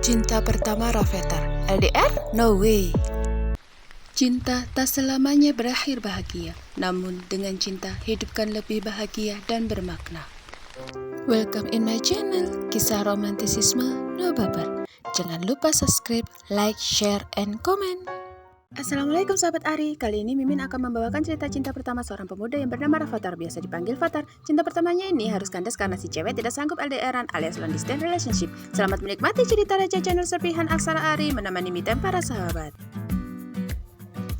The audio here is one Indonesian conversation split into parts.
Cinta pertama Rafathar, LDR? No way. Cinta tak selamanya berakhir bahagia, namun dengan cinta hidupkan lebih bahagia dan bermakna. Welcome in my channel, kisah romantisisme no baper. Jangan lupa subscribe, like, share, and comment. Assalamualaikum sahabat Ari, kali ini Mimin akan membawakan cerita cinta pertama seorang pemuda yang bernama Rafathar, biasa dipanggil Fathar. Cinta pertamanya ini harus kandas karena si cewek tidak sanggup LDRan alias long distance relationship. Selamat menikmati cerita receh channel serpihan Aksara Ari menemani mitem para sahabat.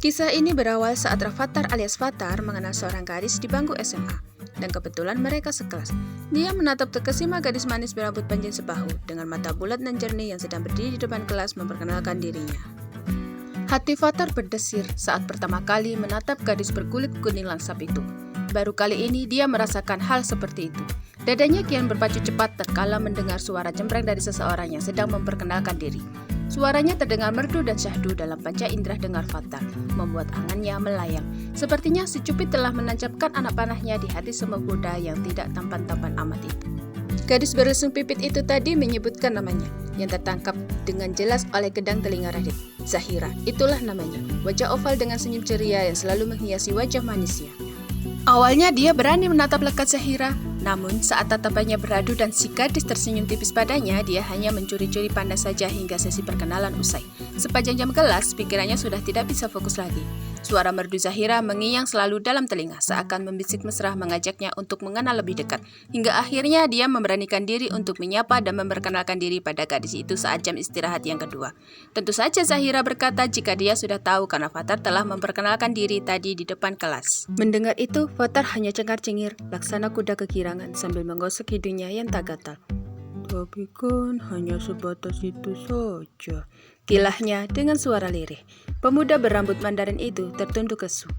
Kisah ini berawal saat Rafathar alias Fathar mengenal seorang gadis di bangku SMA. Dan kebetulan mereka sekelas. Dia menatap terkesima gadis manis berambut panjang sebahu dengan mata bulat dan jernih yang sedang berdiri di depan kelas memperkenalkan dirinya. Hati Fathar berdesir saat pertama kali menatap gadis berkulit kuning langsap itu. Baru kali ini dia merasakan hal seperti itu. Dadanya kian berpacu cepat tatkala mendengar suara cempreng dari seseorang yang sedang memperkenalkan diri. Suaranya terdengar merdu dan syahdu dalam panca indera dengar Fathar, membuat angannya melayang. Sepertinya si cupid telah menancapkan anak panahnya di hati semua muda yang tidak tampan-tampan amat itu. Gadis berlesung pipit itu tadi menyebutkan namanya, yang tertangkap dengan jelas oleh kedang telinga Radit. Zahira, itulah namanya. Wajah oval dengan senyum ceria yang selalu menghiasi wajah manisnya. Awalnya dia berani menatap lekat Zahira, namun saat tatapannya beradu dan si gadis tersenyum tipis padanya, dia hanya mencuri-curi pandang saja hingga sesi perkenalan usai. Sepanjang jam kelas, pikirannya sudah tidak bisa fokus lagi. Suara merdu Zahira mengiang selalu dalam telinga, seakan membisik mesra mengajaknya untuk mengenal lebih dekat. Hingga akhirnya dia memberanikan diri untuk menyapa dan memperkenalkan diri pada gadis itu saat jam istirahat yang kedua. Tentu saja Zahira berkata jika dia sudah tahu karena Fathar telah memperkenalkan diri tadi di depan kelas. Mendengar itu, Fathar hanya cengar-cengir, laksana kuda kegirangan sambil menggosok hidungnya yang tak gatal. Tapi kan hanya sebatas itu saja, kilahnya dengan suara lirih. Pemuda berambut Mandarin itu tertunduk kesu.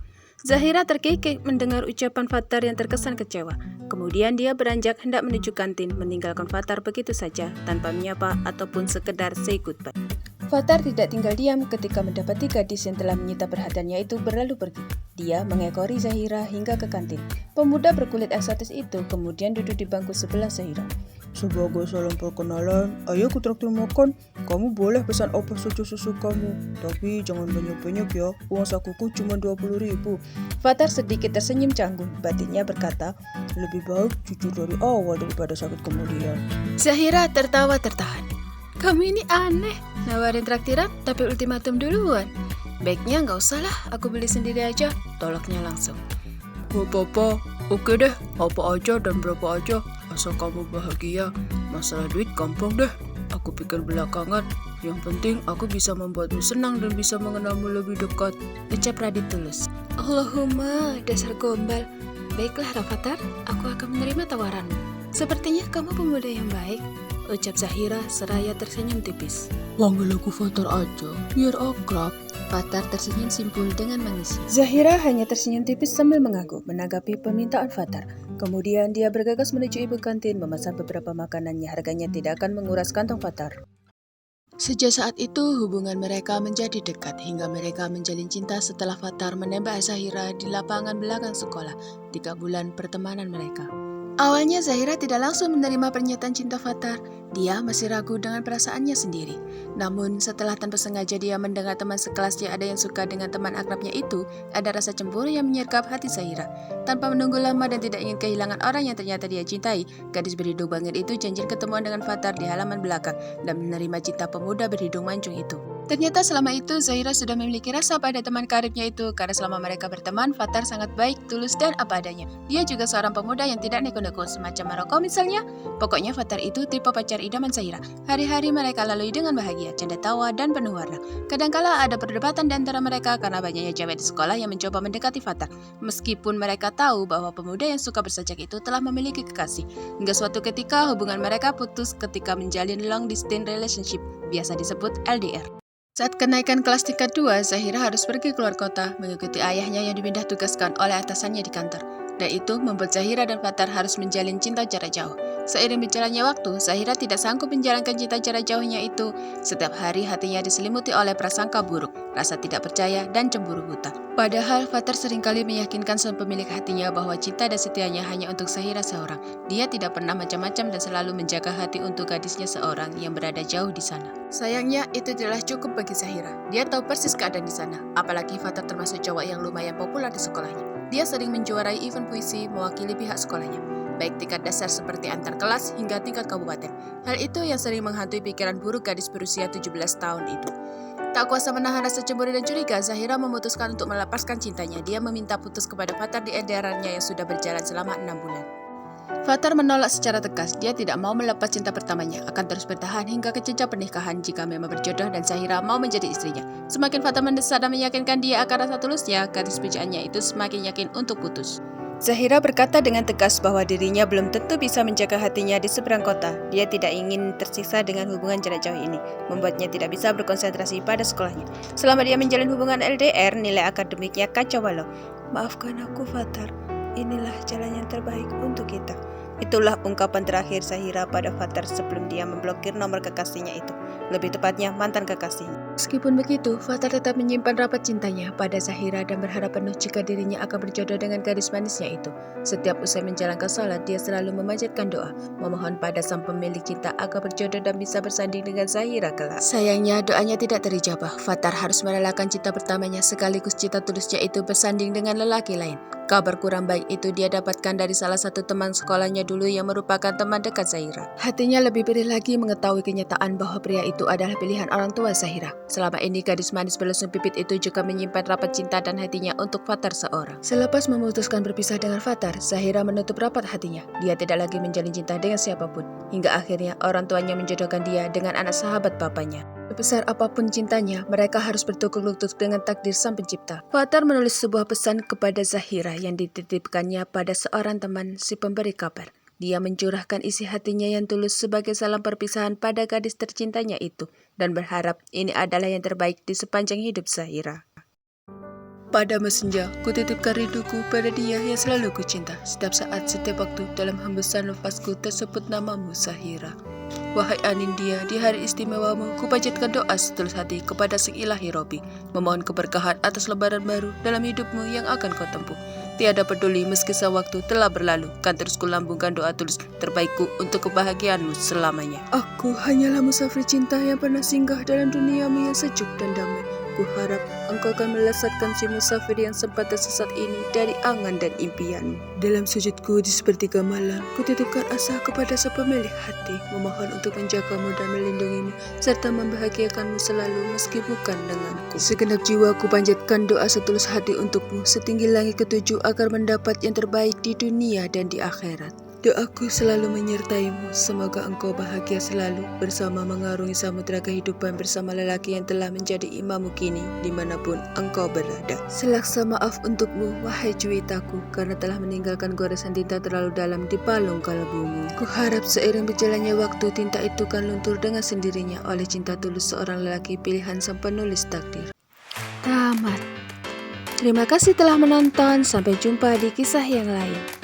Zahira terkikik mendengar ucapan Fathar yang terkesan kecewa. Kemudian dia beranjak hendak menuju kantin, meninggalkan Fathar begitu saja tanpa menyapa ataupun sekedar say goodbye. Fathar tidak tinggal diam ketika mendapati gadis yang telah menyita perhatiannya itu berlalu pergi. Dia mengekori Zahira hingga ke kantin. Pemuda berkulit eksotis itu kemudian duduk di bangku sebelah Zahira. Sebagai salam perkenalan, ayo ku traktir makan. Kamu boleh pesan apa saja sesukamu, tapi jangan banyak-banyak ya. Uang sakuku cuma 20.000. Fathar sedikit tersenyum canggung. Batinnya berkata, lebih baik jujur dari awal daripada sakit kemudian. Zahira tertawa tertahan. Kamu ini aneh, nawarin traktiran tapi ultimatum duluan. Baiknya nggak usah lah, aku beli sendiri aja, tolaknya langsung. Gak apa-apa, oke deh, apa aja dan berapa aja, asal kamu bahagia. Masalah duit gampang deh, aku pikir belakangan. Yang penting aku bisa membuatmu senang dan bisa mengenalmu lebih dekat, ucap Radit tulus. Allahumma, dasar gombal. Baiklah Rafathar, aku akan menerima tawaranmu. Sepertinya kamu pemuda yang baik, ucap Zahira seraya tersenyum tipis. Panggil aku Fathar aja, biar akrab. Fathar tersenyum simpul dengan manis. Zahira hanya tersenyum tipis sambil mengangguk menanggapi permintaan Fathar. Kemudian dia bergegas menuju ibu kantin memesan beberapa makanan yang harganya tidak akan menguras kantong Fathar. Sejak saat itu hubungan mereka menjadi dekat hingga mereka menjalin cinta setelah Fathar menembak Zahira di lapangan belakang sekolah 3 bulan pertemanan mereka. Awalnya Zahira tidak langsung menerima pernyataan cinta Fathar. Dia masih ragu dengan perasaannya sendiri. Namun setelah tanpa sengaja dia mendengar teman sekelasnya ada yang suka dengan teman akrabnya itu, ada rasa cemburu yang menyergap hati Zahira. Tanpa menunggu lama dan tidak ingin kehilangan orang yang ternyata dia cintai, gadis berhidung bangir itu janji ketemuan dengan Fathar di halaman belakang dan menerima cinta pemuda berhidung mancung itu. Ternyata selama itu Zahira sudah memiliki rasa pada teman karibnya itu karena selama mereka berteman, Fathar sangat baik, tulus dan apa adanya. Dia juga seorang pemuda yang tidak neko-neko semacam Maroko misalnya. Pokoknya Fathar itu tipe pacar idaman Zahira. Hari-hari mereka lalui dengan bahagia, canda tawa dan penuh warna. Kadangkala ada perdebatan di antara mereka karena banyaknya cewek di sekolah yang mencoba mendekati Fathar. Meskipun mereka tahu bahwa pemuda yang suka bersajak itu telah memiliki kekasih. Hingga suatu ketika hubungan mereka putus ketika menjalin long distance relationship, biasa disebut LDR. Saat kenaikan kelas tingkat 2, Zahira harus pergi keluar kota mengikuti ayahnya yang dipindah tugaskan oleh atasannya di kantor. Dan itu membuat Zahira dan Fathar harus menjalin cinta jarak jauh. Seiring berjalannya waktu, Zahira tidak sanggup menjalankan cinta jarak jauhnya itu. Setiap hari hatinya diselimuti oleh prasangka buruk, rasa tidak percaya, dan cemburu buta. Padahal Fathar seringkali meyakinkan sang pemilik hatinya bahwa cinta dan setianya hanya untuk Zahira seorang. Dia tidak pernah macam-macam dan selalu menjaga hati untuk gadisnya seorang yang berada jauh di sana. Sayangnya, itu tidaklah cukup bagi Zahira. Dia tahu persis keadaan di sana, apalagi Fathar termasuk cowok yang lumayan populer di sekolahnya. Dia sering menjuarai event puisi mewakili pihak sekolahnya, baik tingkat dasar seperti antar kelas hingga tingkat kabupaten. Hal itu yang sering menghantui pikiran buruk gadis berusia 17 tahun itu. Tak kuasa menahan rasa cemburu dan curiga, Zahira memutuskan untuk melepaskan cintanya. Dia meminta putus kepada Fathar di edarannya yang sudah berjalan selama 6 bulan. Fathar menolak secara tegas. Dia tidak mau melepas cinta pertamanya, akan terus bertahan hingga ke jenjang pernikahan jika memang berjodoh dan Zahira mau menjadi istrinya. Semakin Fathar mendesak dan meyakinkan dia akan rasa tulusnya, gadis pujaannya itu semakin yakin untuk putus. Zahira berkata dengan tegas bahwa dirinya belum tentu bisa menjaga hatinya di seberang kota. Dia tidak ingin tersiksa dengan hubungan jarak jauh ini, membuatnya tidak bisa berkonsentrasi pada sekolahnya. Selama dia menjalin hubungan LDR, nilai akademiknya kacau balau. Maafkan aku, Fathar. Inilah jalan yang terbaik untuk kita. Itulah ungkapan terakhir Zahira pada Fathar sebelum dia memblokir nomor kekasihnya itu. Lebih tepatnya mantan kekasihnya. Meskipun begitu, Fathar tetap menyimpan rapat cintanya pada Zahira dan berharap penuh jika dirinya akan berjodoh dengan gadis manisnya itu. Setiap usai menjalankan salat, dia selalu memanjatkan doa, memohon pada sang pemilik cinta agar berjodoh dan bisa bersanding dengan Zahira kelak. Sayangnya, doanya tidak terijabah. Fathar harus merelakan cinta pertamanya sekaligus cinta tulusnya itu bersanding dengan lelaki lain. Kabar kurang baik itu dia dapatkan dari salah satu teman sekolahnya dulu yang merupakan teman dekat Zahira. Hatinya lebih perih lagi mengetahui kenyataan bahwa pria itu adalah pilihan orang tua Zahira. Selama ini gadis manis berlesung pipit itu juga menyimpan rapat cinta dan hatinya untuk Fathar seorang. Selepas memutuskan berpisah dengan Fathar, Zahira menutup rapat hatinya. Dia tidak lagi menjalin cinta dengan siapapun. Hingga akhirnya orang tuanya menjodohkan dia dengan anak sahabat bapaknya. Sebesar apapun cintanya, mereka harus bertukar lutut dengan takdir sang pencipta. Fathar menulis sebuah pesan kepada Zahira yang dititipkannya pada seorang teman si pemberi kabar. Dia mencurahkan isi hatinya yang tulus sebagai salam perpisahan pada gadis tercintanya itu dan berharap ini adalah yang terbaik di sepanjang hidup Zahira. Pada senja, kutitipkan rinduku pada dia yang selalu kucinta. Setiap saat, setiap waktu, dalam hembusan nafasku tersebut namamu Zahira. Wahai Anindya, di hari istimewamu, kupanjatkan doa setulus hati kepada Sang Ilahi Robbi, memohon keberkahan atas lebaran baru dalam hidupmu yang akan kau tempuh. Tiada peduli meski sewaktu telah berlalu, kan terus kulambungkan doa tulus terbaikku untuk kebahagiaanmu selamanya. Aku hanyalah musafir cinta yang pernah singgah dalam duniamu yang sejuk dan damai. Kuharap engkau akan melesatkan si musafir yang sempat tersesat ini dari angan dan impianmu. Dalam sujudku di sepertiga malam, kutitipkan asa kepada sang pemilik hati, memohon untuk menjagamu dan melindungimu, serta membahagiakanmu selalu meski bukan denganku. Segenap jiwa kupanjatkan doa setulus hati untukmu, setinggi langit ketujuh agar mendapat yang terbaik di dunia dan di akhirat. Doaku selalu menyertaimu, semoga engkau bahagia selalu bersama mengarungi samudera kehidupan bersama lelaki yang telah menjadi imammu kini dimanapun engkau berada. Selaksa maaf untukmu, wahai cuitaku, karena telah meninggalkan goresan tinta terlalu dalam di palung kalbumu. Kuharap seiring berjalannya waktu, tinta itu kan luntur dengan sendirinya oleh cinta tulus seorang lelaki pilihan sang penulis takdir. Tamat. Terima kasih telah menonton, sampai jumpa di kisah yang lain.